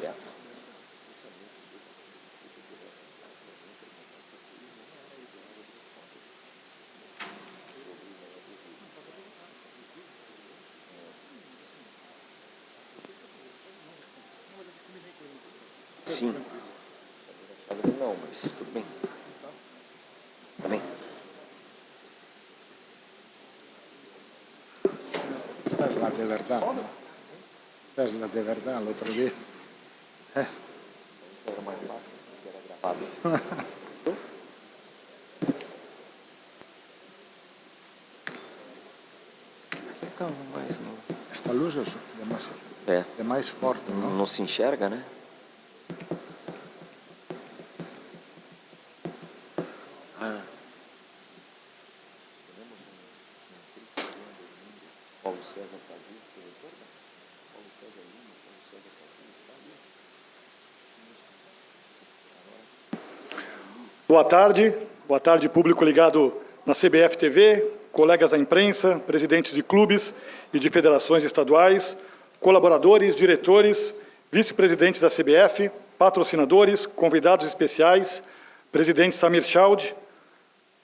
aberto. Sim. Não, mas tudo bem. Tá bem. Esta es la de verdad, ¿no? Esta es la de verdad, el otro día. Era mais fácil, porque era gravado. Então, mas não... Esta luz es demais forte, não? Não se enxerga, né? Paulo César Caju, você recorda? Paulo César Lima, Paulo César Caju, está ali. Boa tarde, público ligado na CBF TV, colegas da imprensa, presidentes de clubes e de federações estaduais, colaboradores, diretores, vice-presidentes da CBF, patrocinadores, convidados especiais, presidente Samir Childe,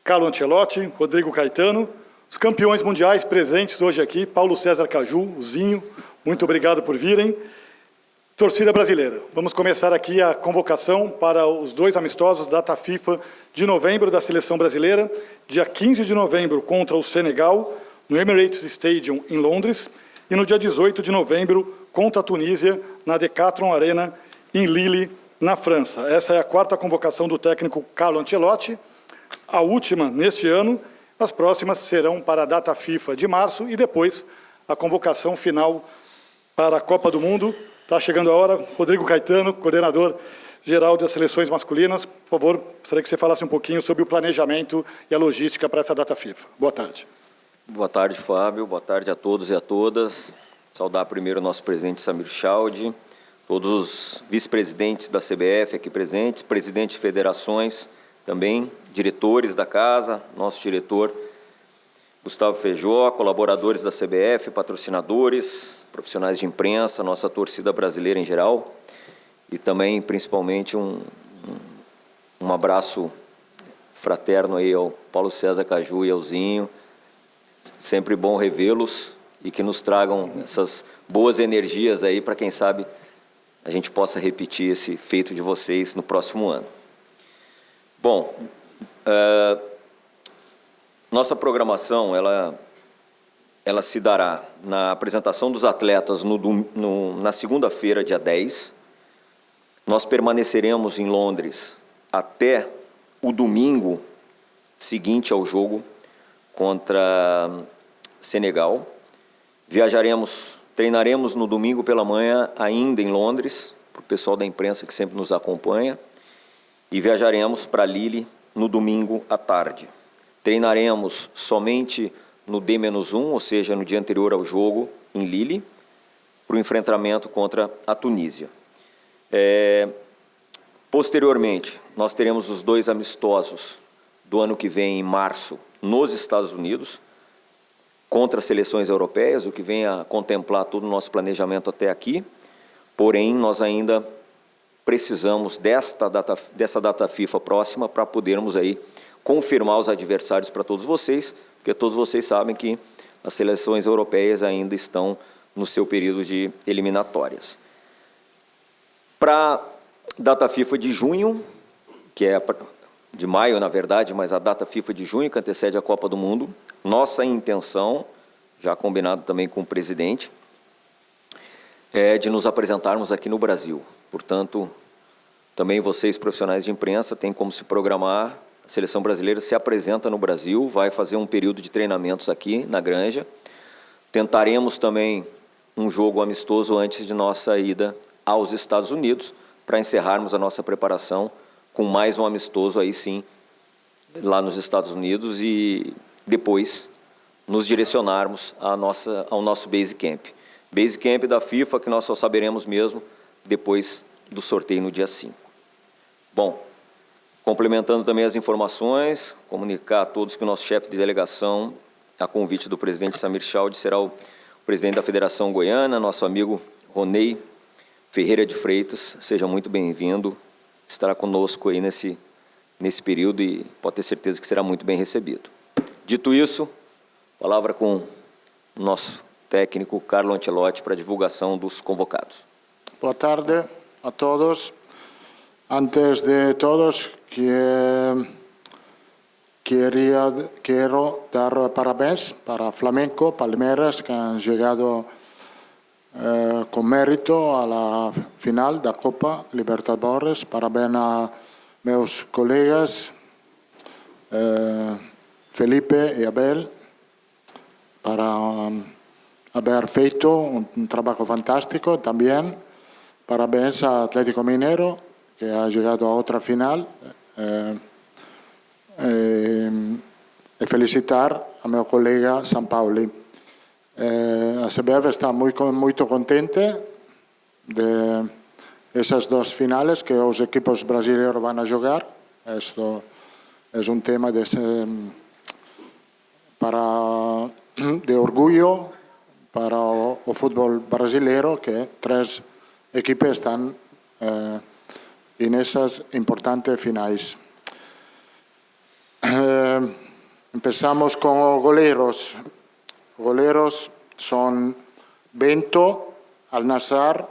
Carlo Ancelotti, Rodrigo Caetano, os campeões mundiais presentes hoje aqui, Paulo César Caju, o Zinho, muito obrigado por virem. Torcida brasileira, vamos começar aqui a convocação para os 2 amistosos data FIFA de novembro da seleção brasileira, dia 15 de novembro contra o Senegal, no Emirates Stadium em Londres, e no dia 18 de novembro contra a Tunísia, na Decathlon Arena em Lille, na França. Essa é a 4ª convocação do técnico Carlo Ancelotti, a última neste ano. As próximas serão para a data FIFA de março e depois a convocação final para a Copa do Mundo. Está chegando a hora. Rodrigo Caetano, coordenador geral das seleções masculinas. Por favor, gostaria que você falasse um pouquinho sobre o planejamento e a logística para essa data FIFA. Boa tarde. Boa tarde, Fábio. Boa tarde a todos e a todas. Saudar primeiro o nosso presidente Samir Childe, todos os vice-presidentes da CBF aqui presentes, presidentes de federações também, diretores da casa, nosso diretor Gustavo Feijó, colaboradores da CBF, patrocinadores, profissionais de imprensa, nossa torcida brasileira em geral, e também, principalmente, um abraço fraterno aí ao Paulo César Caju e ao Zinho. Sempre bom revê-los e que nos tragam essas boas energias aí para, quem sabe, a gente possa repetir esse feito de vocês no próximo ano. Bom, nossa programação ela se dará na apresentação dos atletas na segunda-feira, dia 10. Nós permaneceremos em Londres até o domingo seguinte ao jogo contra Senegal. Treinaremos no domingo pela manhã ainda em Londres, para o pessoal da imprensa que sempre nos acompanha, e viajaremos para Lille no domingo à tarde. Treinaremos somente no D-1, ou seja, no dia anterior ao jogo, em Lille, para o enfrentamento contra a Tunísia. Posteriormente, nós teremos os 2 amistosos do ano que vem, em março, nos Estados Unidos, contra as seleções europeias, o que vem a contemplar todo o nosso planejamento até aqui. Porém, nós ainda precisamos dessa data FIFA próxima para podermos aí confirmar os adversários para todos vocês, porque todos vocês sabem que as seleções europeias ainda estão no seu período de eliminatórias. Para a data FIFA de junho, que é de maio, na verdade, mas a data FIFA de junho, que antecede a Copa do Mundo, nossa intenção, já combinado também com o presidente, é de nos apresentarmos aqui no Brasil. Portanto, também vocês, profissionais de imprensa, têm como se programar. A seleção brasileira se apresenta no Brasil, vai fazer um período de treinamentos aqui na Granja. Tentaremos também um jogo amistoso antes de nossa ida aos Estados Unidos, para encerrarmos a nossa preparação com mais um amistoso aí sim, lá nos Estados Unidos, e depois nos direcionarmos ao nosso Base Camp. Base Camp da FIFA, que nós só saberemos mesmo depois do sorteio no dia 5. Bom, complementando também as informações, comunicar a todos que o nosso chefe de delegação, a convite do presidente Samir Childe, será o presidente da Federação Goiana, nosso amigo Ronei Ferreira de Freitas, seja muito bem-vindo, estará conosco aí nesse período e pode ter certeza que será muito bem recebido. Dito isso, palavra com o nosso técnico Carlo Ancelotti para a divulgação dos convocados. Boa tarde a todos. Antes de todos, quiero dar parabéns para Flamengo, Palmeiras, que han llegado con mérito a la final da Copa Libertadores. Parabéns a meus colegas Felipe e Abel para haber feito un trabajo fantástico. También parabéns a Atlético Mineiro, que ha llegado a otra final. E felicitar a meu colega Sampaoli. A CBF está muito contente de essas duas finais que os equipos brasileiros vão jogar. Isto é um tema de orgulho para o futebol brasileiro, que 3 equipes estão nessas importantes finais. Empezamos con goleros. Goleros son Bento, Al-Nassr,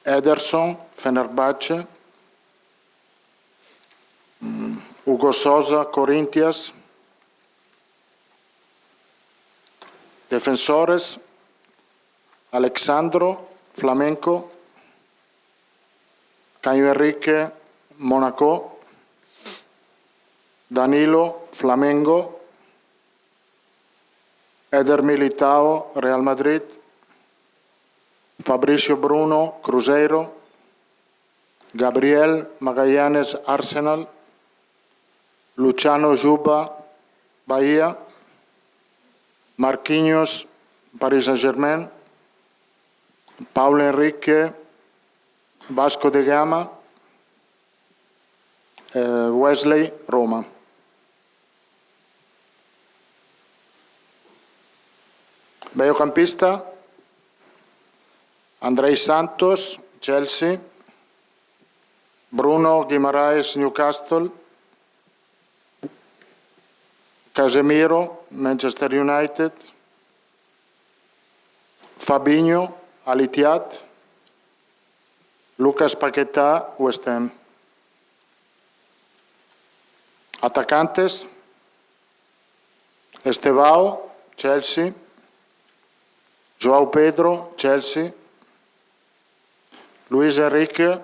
Ederson, Fenerbahce, Hugo Sosa, Corinthians. Defensores, Alexandro, Flamengo, Caio Henrique, Mónaco, Danilo, Flamengo, Eder Militao, Real Madrid, Fabricio Bruno, Cruzeiro, Gabriel Magallanes, Arsenal, Luciano Juba, Bahia, Marquinhos, Paris Saint-Germain, Paulo Henrique, Vasco da Gama, Wesley, Roma. Mediocampista, Andrei Santos, Chelsea, Bruno Guimaraes, Newcastle, Casemiro, Manchester United, Fabinho, Al-Ittihad, Lucas Paquetá, West Ham. Atacantes, Estevao, Chelsea, João Pedro, Chelsea, Luis Enrique,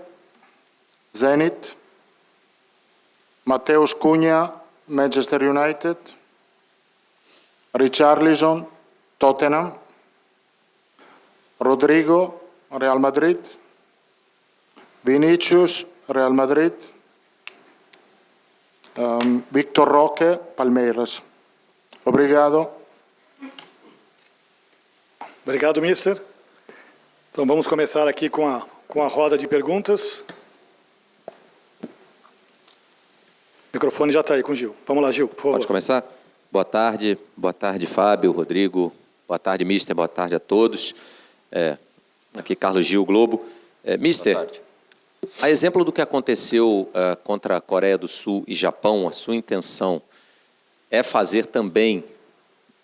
Zenit, Mateus Cunha, Manchester United, Richarlison, Tottenham, Rodrigo, Real Madrid, Vinicius, Real Madrid, Victor Roque, Palmeiras. Obrigado. Obrigado, mister. Então vamos começar aqui com a roda de perguntas. O microfone já está aí com o Gil. Vamos lá, Gil, por favor. Pode começar? Boa tarde, Fábio, Rodrigo, boa tarde, mister, boa tarde a todos. Aqui Carlos Gil, Globo. Mister, Boa tarde. a exemplo do que aconteceu contra a Coreia do Sul e Japão, a sua intenção é fazer também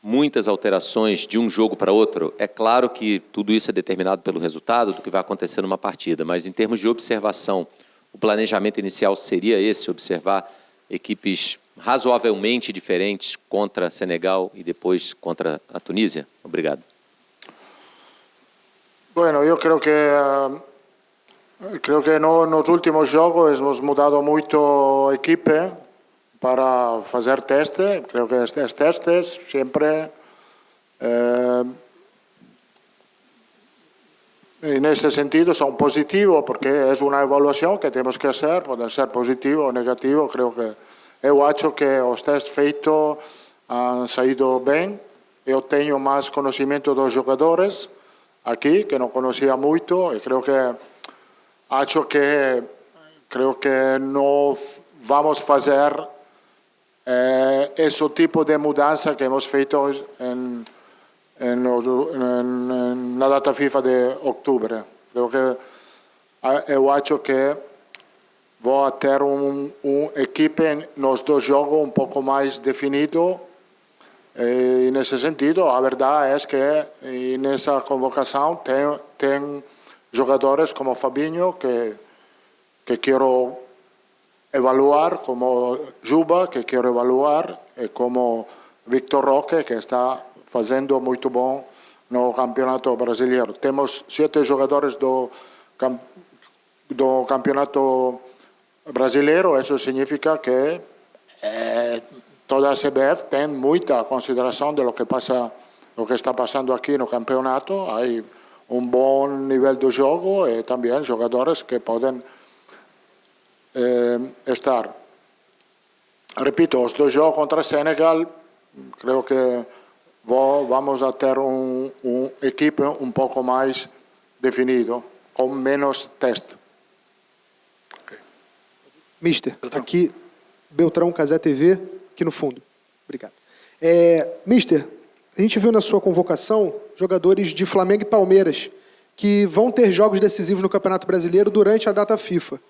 muitas alterações de um jogo para outro? É claro que tudo isso é determinado pelo resultado do que vai acontecer numa partida, mas em termos de observação, o planejamento inicial seria esse, observar equipes razoavelmente diferentes contra Senegal e depois contra a Tunísia? Obrigado. Bueno, yo creo que nos últimos jogos hemos mudado mucho equipe para hacer testes. Creo que estos testes siempre en ese sentido son positivos, porque es una evaluación que tenemos que hacer, puede ser positivo o negativo. Creo que eu acho que os testes feitos han saído bien. Eu tenho más conocimiento dos jogadores aquí, que no conocía mucho, y creo que no vamos a hacer ese tipo de mudanza que hemos feito na data FIFA de outubro. Creio que eu acho que vou ter equipe nos dois jogos pouco mais definido. E nesse sentido, a verdade é que nessa convocação tem jogadores como Fabinho que quero evaluar, como Juba, que quero evaluar, e como Victor Roque, que está fazendo muito bom no Campeonato Brasileiro. Temos 7 jogadores do Campeonato Brasileiro, isso significa que toda a CBF tem muita consideração de lo que está passando aqui no campeonato. Há bom nível do jogo e também jogadores que podem estar. Repito, os dois jogos contra Senegal, creio que vamos a ter equipe pouco mais definido, com menos teste. Okay. Mister, aqui Beltrão Casé TV, aqui no fundo. Obrigado. Mister, a gente viu na sua convocação jogadores de Flamengo e Palmeiras que vão ter jogos decisivos no Campeonato Brasileiro durante a data FIFA.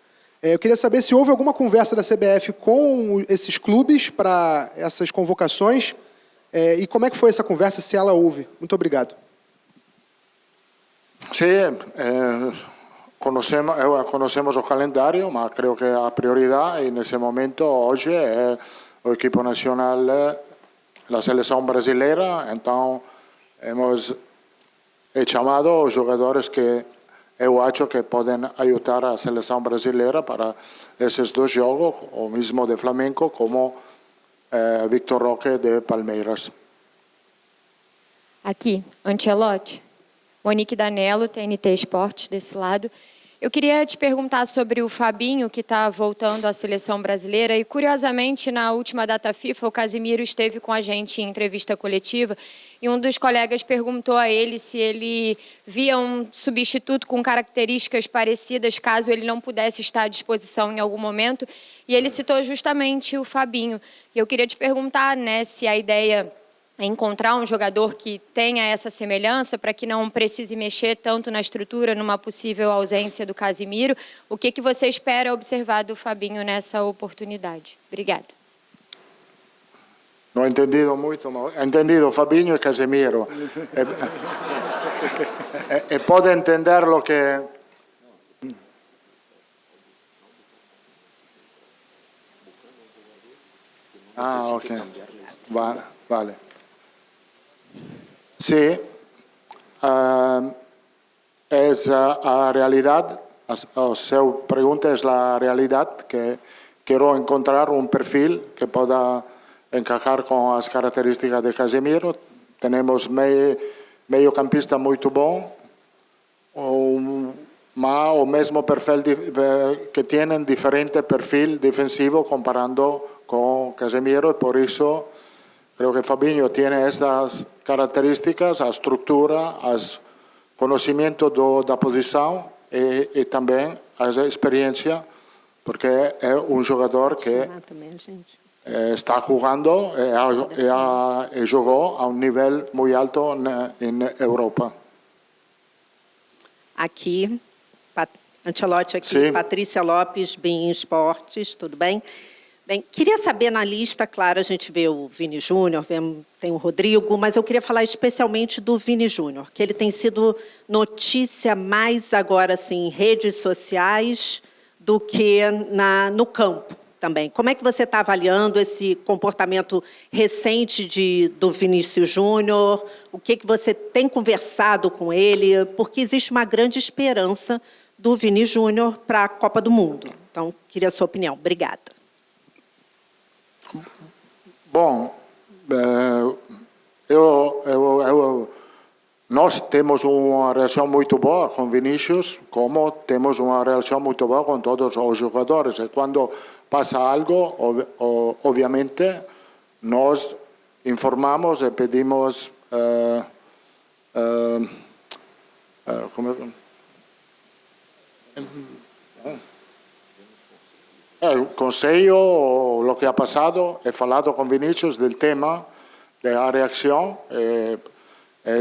Eu queria saber se houve alguma conversa da CBF com esses clubes para essas convocações e como é que foi essa conversa, se ela houve. Muito obrigado. Sim, conhecemos o calendário, mas creio que a prioridade nesse momento hoje é o equipo nacional, a seleção brasileira. Então hemos chamado os jogadores que eu acho que podem ajudar a seleção brasileira para esses dois jogos, o mesmo de Flamengo como Victor Roque de Palmeiras. Aqui, Ancelotti. Monique Danello, TNT Esportes, desse lado. Eu queria te perguntar sobre o Fabinho, que está voltando à seleção brasileira. E, curiosamente, na última data FIFA, o Casemiro esteve com a gente em entrevista coletiva e um dos colegas perguntou a ele se ele via um substituto com características parecidas, caso ele não pudesse estar à disposição em algum momento. E ele citou justamente o Fabinho. E eu queria te perguntar, né, se a ideia é encontrar um jogador que tenha essa semelhança para que não precise mexer tanto na estrutura numa possível ausência do Casemiro. O que você espera observar do Fabinho nessa oportunidade? Obrigada. Não entendi muito, mas entendido Fabinho e Casemiro. E pode entender o que... Ok. Vale. Sí, es a realidade, a sua pergunta é a realidade, que quero encontrar um perfil que possa encajar com as características de Casemiro. Temos meio campista muito bom, mas o mesmo perfil que tienen diferente perfil defensivo comparando com Casemiro, e por isso creo que Fabinho tiene estas características, a estrutura, o conhecimento da posição e também a experiência, porque é um jogador que está jugando e jogou a um nível muito alto na Europa. Aqui, Ancelotti aqui, Sim. Patrícia Lopes, BIM Esportes, tudo bem? Bem, queria saber na lista, claro, a gente vê o Vini Júnior, tem o Rodrigo, mas eu queria falar especialmente do Vini Júnior, que ele tem sido notícia mais agora assim, em redes sociais do que no campo também. Como é que você está avaliando esse comportamento recente do Vinícius Júnior? O que você tem conversado com ele? Porque existe uma grande esperança do Vini Júnior para a Copa do Mundo. Então, queria a sua opinião. Obrigada. Bom, nós temos uma relação muito boa com Vinícius, como temos uma relação muito boa com todos os jogadores. E quando passa algo, obviamente, nós informamos e pedimos conselho, o que ha passado. He falado com Vinícius del tema, da reação. le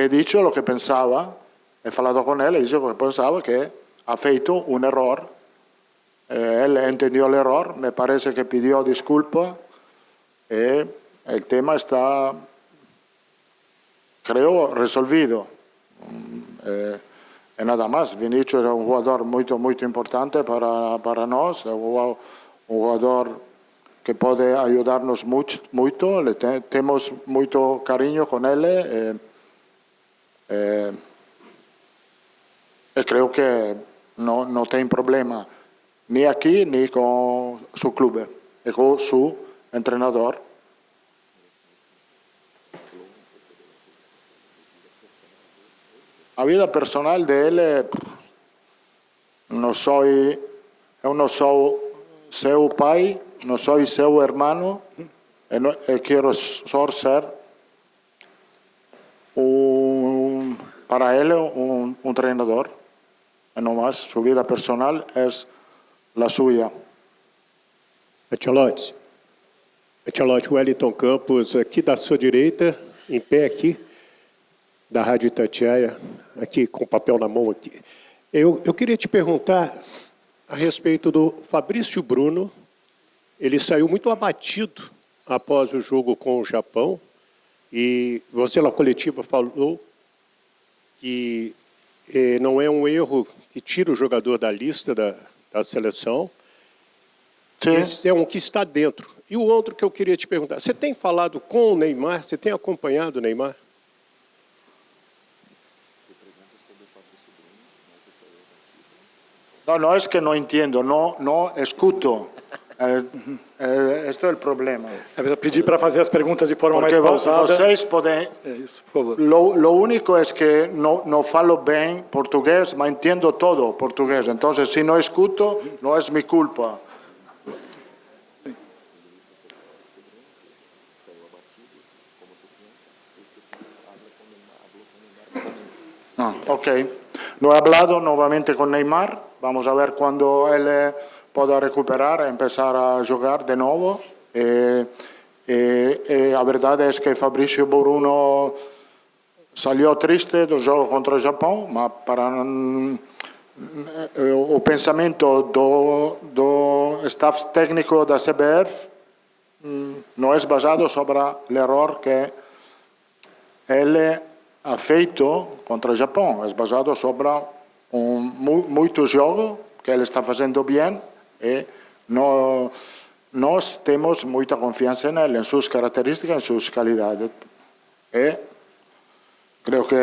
he dicho lo que pensaba, he hablado con él, he dicho que pensaba que ha hecho un error. Él entendió el error, me parece que pidió disculpas y el tema está, creo, resolvido. Y nada más, Vinicius es un jugador muy importante para nosotros, es un jugador que puede ayudarnos mucho, tenemos mucho cariño con él y creo que no tiene problema ni aquí ni con su club y con su entrenador. La vida personal de él, yo no soy seu pai, no soy seu hermano, quiero solo ser para él un entrenador, no más, su vida personal es la suya. Ancelotti, Wellington Campos, aqui da sua direita, em pé aqui, da Rádio Itatiaia, aqui com o papel na mão aqui. Eu queria te perguntar a respeito do Fabrício Bruno. Ele saiu muito abatido após o jogo com o Japão e você na coletiva falou que não é um erro que tira o jogador da lista da seleção. Sim. Esse é um que está dentro. E o outro que eu queria te perguntar, você tem falado com o Neymar? Você tem acompanhado o Neymar? No es que no entiendo, no escuto. Este é o problema. Eu pedir para fazer as perguntas de forma Porque mais pausada. Vocês podem. Isso, por favor. Lo único es que no falo bem portugués, mas entendo todo portugués. Entonces, si no escuto, no es mi culpa. Ok. No he hablado nuevamente con Neymar. Vamos a ver cuando él pueda recuperar y empezar a jugar de nuevo. La verdad es que Fabrício Bruno salió triste del juego contra el Japón, mas para o pensamento do staff técnico da CBF no es basado sobre el error que él ha feito contra o Japão, é basado sobre muito jogo que ele está fazendo bem e nós temos muita confiança nele, em suas características, em suas qualidades. E creio que,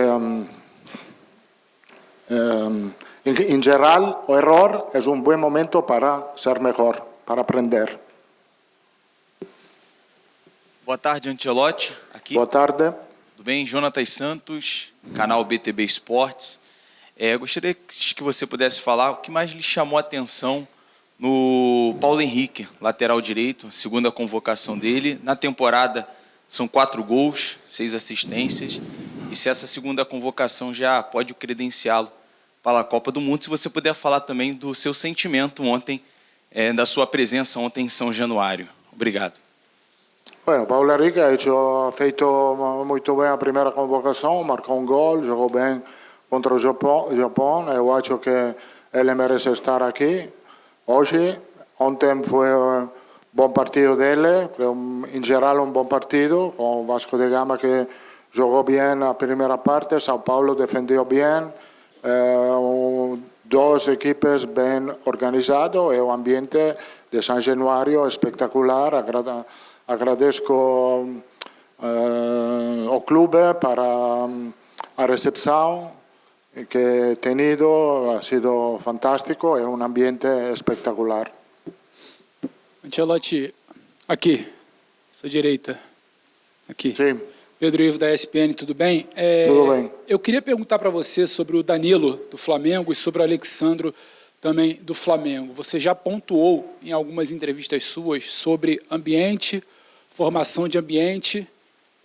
em geral, o erro é um bom momento para ser melhor, para aprender. Boa tarde, Ancelotti. Aqui. Boa tarde. Tudo bem? Jonatas Santos, canal BTB Esportes. Gostaria que você pudesse falar o que mais lhe chamou a atenção no Paulo Henrique, lateral direito, segunda convocação dele. Na temporada são 4 gols, 6 assistências. E se essa segunda convocação já pode credenciá-lo para a Copa do Mundo, se você puder falar também do seu sentimento ontem, da sua presença ontem em São Januário. Obrigado. Bueno, Paulo Henrique ha feito muito bem a primeira convocação, marcou um gol, jogou bem contra o Japão. Eu acho que ele merece estar aqui hoje. Ontem foi um bom partido dele, em geral um bom partido, com o Vasco da Gama que jogou bem a primeira parte, São Paulo defendeu bem, duas equipes bem organizadas e o ambiente de São Januário espetacular. Agradeço ao clube para a recepção que he tenido, ha sido fantástico, é um ambiente espetacular. Ancelotti, aqui, sua direita, aqui. Sim. Pedro Ivo da ESPN, tudo bem? Tudo bem. Eu queria perguntar para você sobre o Danilo do Flamengo e sobre o Alexandro também do Flamengo. Você já pontuou em algumas entrevistas suas sobre ambiente, formação de ambiente,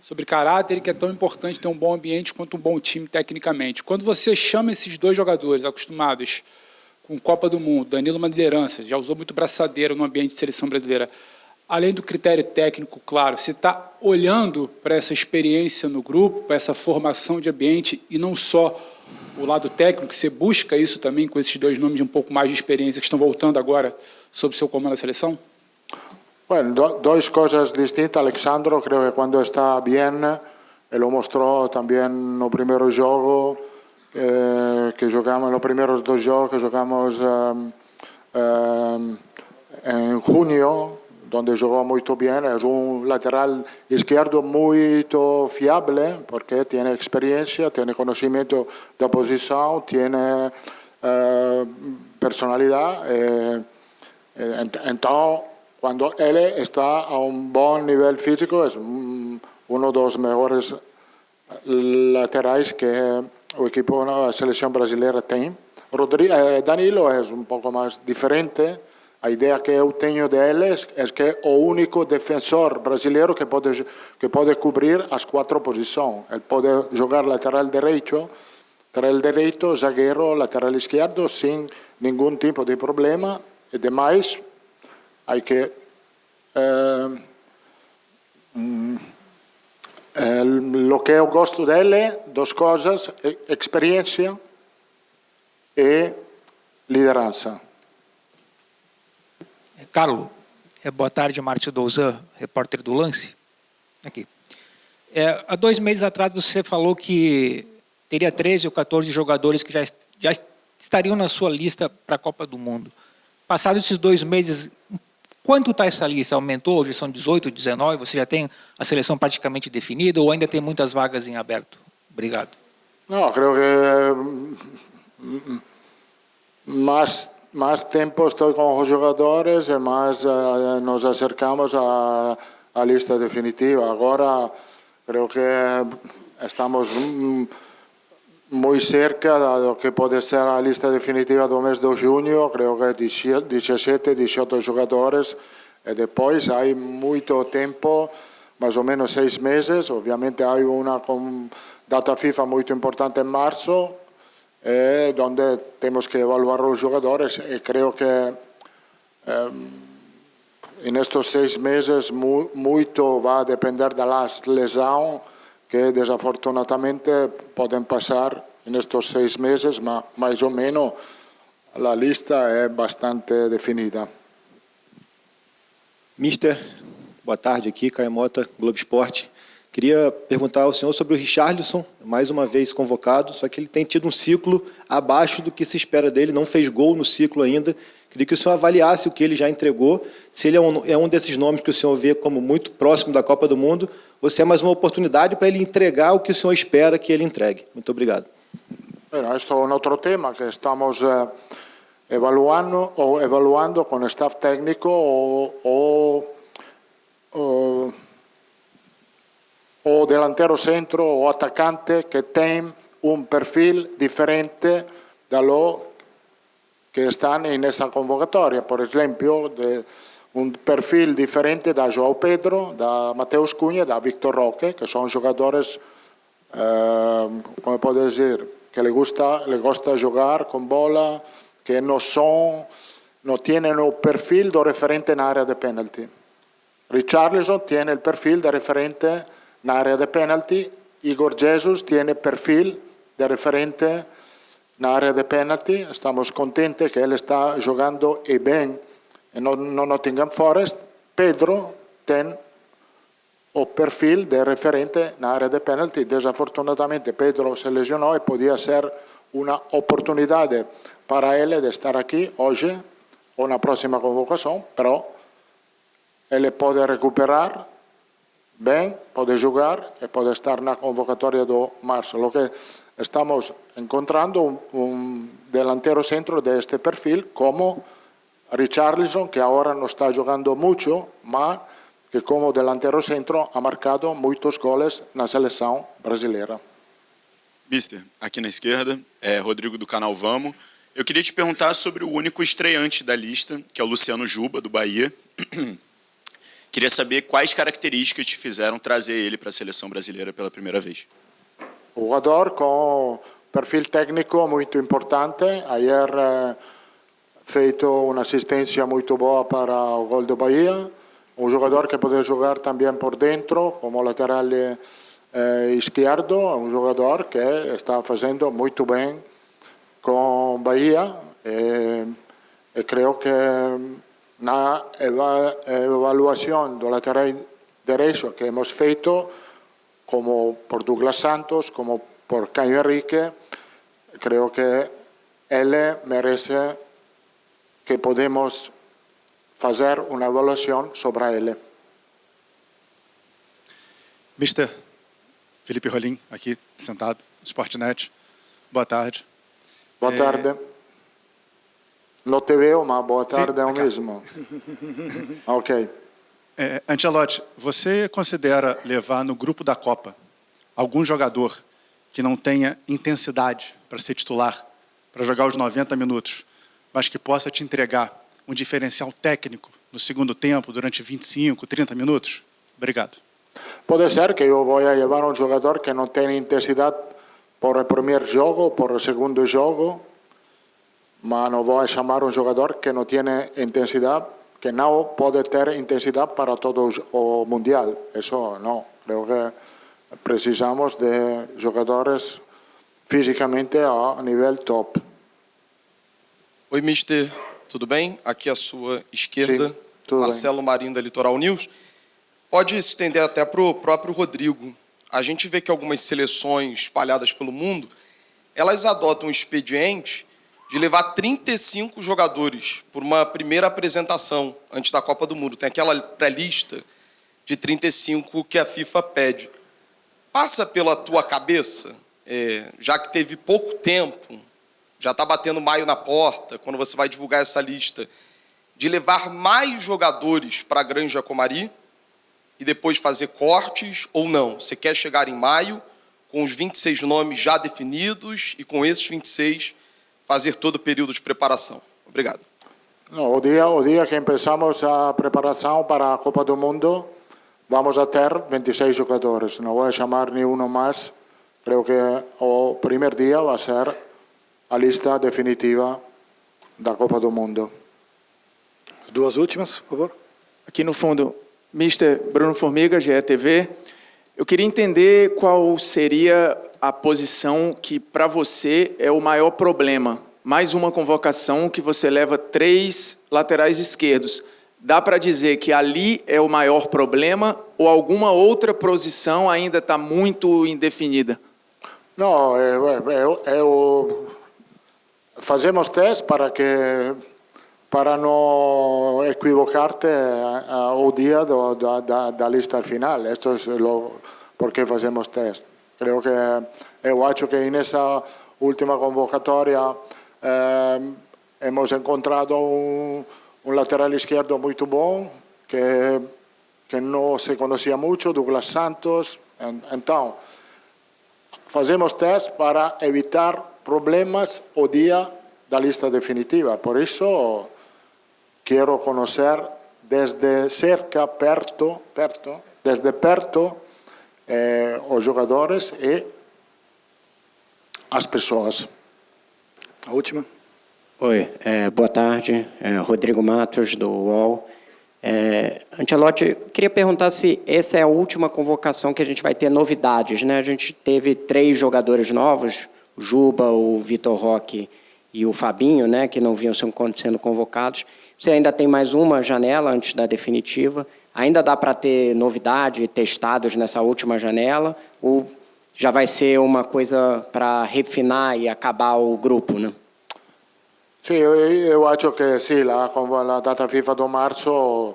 sobre caráter, que é tão importante ter um bom ambiente quanto um bom time tecnicamente. Quando você chama esses dois jogadores acostumados com Copa do Mundo, Danilo uma liderança, já usou muito braçadeira no ambiente de seleção brasileira, além do critério técnico, claro, você está olhando para essa experiência no grupo, para essa formação de ambiente, e não só o lado técnico, você busca isso também com esses dois nomes de um pouco mais de experiência que estão voltando agora sob seu comando da seleção? Bueno, dos cosas distintas. Alexandro, creo que cuando está bien, lo mostró también no primeiro jogo, que jogamos, los primeros dos jogos que jogamos en junio, donde jugó muy bien. Es un lateral izquierdo muy fiable, porque tiene experiencia, tiene conocimiento de posición, tiene personalidad. Entonces, cuando él está a un buen nivel físico, es uno de los mejores laterais que el equipo, la selección brasileña tiene. Danilo es un poco más diferente. La idea que yo tengo de él es que es el único defensor brasileño que puede cubrir las cuatro posiciones. Él puede jugar lateral derecho, zaguero, lateral izquierdo, sin ningún tipo de problema. Y además, hay que lo que yo gosto de él, dos cosas: experiencia y liderança. Carlos, boa tarde, Márcio Douzan, repórter do Lance. Aqui. Há 2 meses atrás você falou que teria 13 ou 14 jogadores que já estariam na sua lista para a Copa do Mundo. Passados esses 2 meses, quanto está essa lista? Aumentou? Hoje são 18, 19? Você já tem a seleção praticamente definida ou ainda tem muitas vagas em aberto? Obrigado. No, creo que más tiempo estoy con los jugadores y más nos acercamos a la lista definitiva. Ahora creo que estamos muy cerca de lo que puede ser la lista definitiva del mes de junio. Creo que 17, 18 jugadores. Y después hay mucho tiempo, más o menos 6 meses. Obviamente hay una data FIFA muy importante en marzo, donde tenemos que evaluar los jugadores, y creo que en estos 6 meses mucho va a depender de las lesiones que desafortunadamente pueden pasar en estos 6 meses, más o menos la lista es bastante definida. Mister, boa tarde aqui, Caio Mota, Globo Esporte. Queria perguntar ao senhor sobre o Richarlison, mais uma vez convocado, só que ele tem tido um ciclo abaixo do que se espera dele, não fez gol no ciclo ainda. Queria que o senhor avaliasse o que ele já entregou, se ele é um desses nomes que o senhor vê como muito próximo da Copa do Mundo, ou se é mais uma oportunidade para ele entregar o que o senhor espera que ele entregue. Muito obrigado. Bueno, esto es otro tema que estamos evaluando con el staff técnico o delantero centro o atacante que tienen un perfil diferente de lo que están en esa convocatoria. Por ejemplo, un perfil diferente de João Pedro, de Mateus Cunha, de Víctor Roque, que son jugadores, como puedo decir, que le gusta jugar con bola, que no tienen el perfil de referente en área de penalti. Richarlison tiene el perfil de referente en área de penalti. Igor Jesus tiene perfil de referente en área de penalti. Estamos contentos que él está jugando y bien en Nottingham Forest. Pedro tiene el perfil de referente en área de penalti. Desafortunadamente Pedro se lesionó y podía ser una oportunidad para él de estar aquí hoy o en la próxima convocación, pero él puede recuperar bien, puede jugar y puede estar en la convocatoria de marzo. Lo que estamos encontrando un delantero centro de este perfil como Richarlison, que ahora no está jugando mucho, pero que como delantero centro ha marcado muchos goles na seleção brasileira. Mister, aqui na esquerda, Rodrigo do canal Vamos. Eu queria te perguntar sobre o único estreante da lista, que é o Luciano Juba, do Bahia. Queria saber quais características te fizeram trazer ele para a seleção brasileira pela primeira vez. Jogador com perfil técnico muito importante. Ayer feito uma assistência muito boa para o gol do Bahia. un jugador que puede jugar también por dentro como lateral izquierdo, un jugador que está haciendo muy bien con Bahía. Creo que na evaluación do lateral derecho que hemos feito, como por Douglas Santos, como por Caio Henrique, creo que él merece que podemos fazer uma avaliação sobre ele. Mister Felipe Rolim, aqui sentado, Sportnet. Boa tarde. Boa tarde. Não te vejo, mas boa tarde é o mesmo. Ok. Ancelotti, você considera levar no grupo da Copa algum jogador que não tenha intensidade para ser titular, para jogar os 90 minutos, mas que possa te entregar um diferencial técnico no segundo tempo, durante 25, 30 minutos? Obrigado. Pode ser que eu vou levar um jogador que não tem intensidade por o primeiro jogo, por o segundo jogo, mas não vou chamar um jogador que não tem intensidade, que não pode ter intensidade para todo o Mundial. Isso não. Creo que precisamos de jogadores fisicamente a nível top. Oi, mister. Tudo bem? Aqui à sua esquerda, Sim, Marcelo Marinho, da Litoral News. Pode se estender até para o próprio Rodrigo. A gente vê que algumas seleções espalhadas pelo mundo, elas adotam um expediente de levar 35 jogadores por uma primeira apresentação antes da Copa do Mundo. Tem aquela pré-lista de 35 que a FIFA pede. Passa pela tua cabeça, já que teve pouco tempo, já está batendo maio na porta, quando você vai divulgar essa lista, de levar mais jogadores para a Granja Comari e depois fazer cortes ou não? Você quer chegar em maio com os 26 nomes já definidos e com esses 26 fazer todo o período de preparação? Obrigado. No, o dia que começamos a preparação para a Copa do Mundo, vamos a ter 26 jogadores. Não vou chamar nenhum mais. Creio que o primeiro dia vai ser a lista definitiva da Copa do Mundo. As duas últimas, por favor. Aqui no fundo, Mister Bruno Formiga, GETV. Eu queria entender qual seria a posição que, para você, é o maior problema. Mais uma convocação que você leva 3 laterais esquerdos. Dá para dizer que ali é o maior problema ou alguma outra posição ainda está muito indefinida? Não, fazemos teste para não equivocar-te o dia da lista final. Isto é porque fazemos teste. Creio que eu acho que nessa última convocatória hemos encontrado um lateral esquerdo muito bom que não se conhecia muito, Douglas Santos. Então, fazemos teste para evitar problemas o dia da lista definitiva. Por isso, quero conhecer desde cerca, desde perto, os jogadores e as pessoas. A última. Oi, boa tarde. Rodrigo Matos, do UOL. Ancelotti, eu queria perguntar se essa é a última convocação que a gente vai ter novidades, né? A gente teve 3 jogadores novos, o Juba, o Vitor Roque e o Fabinho, né, que não vinham sendo convocados. Você ainda tem mais uma janela antes da definitiva? Ainda dá para ter novidade, testados nessa última janela? Ou já vai ser uma coisa para refinar e acabar o grupo, né? Sim, eu acho que sim, com a data FIFA de março,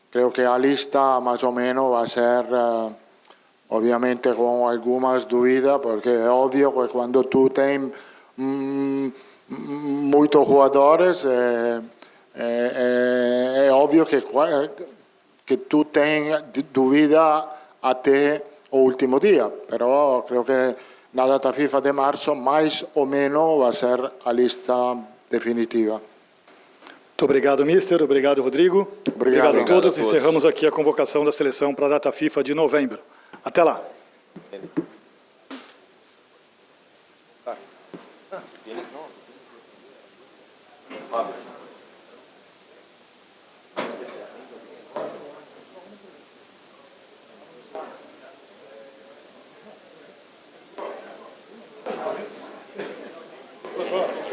creio que a lista mais ou menos vai ser, obviamente, com algumas dúvidas, porque é óbvio que quando tu tem muitos jogadores, é óbvio que tu tens dúvida até o último dia. Mas creio que na data FIFA de março, mais ou menos, vai ser a lista definitiva. Muito obrigado, mister. Obrigado, Rodrigo. Obrigado a todos. Encerramos aqui a convocação da seleção para a data FIFA de novembro. Até lá. Professor.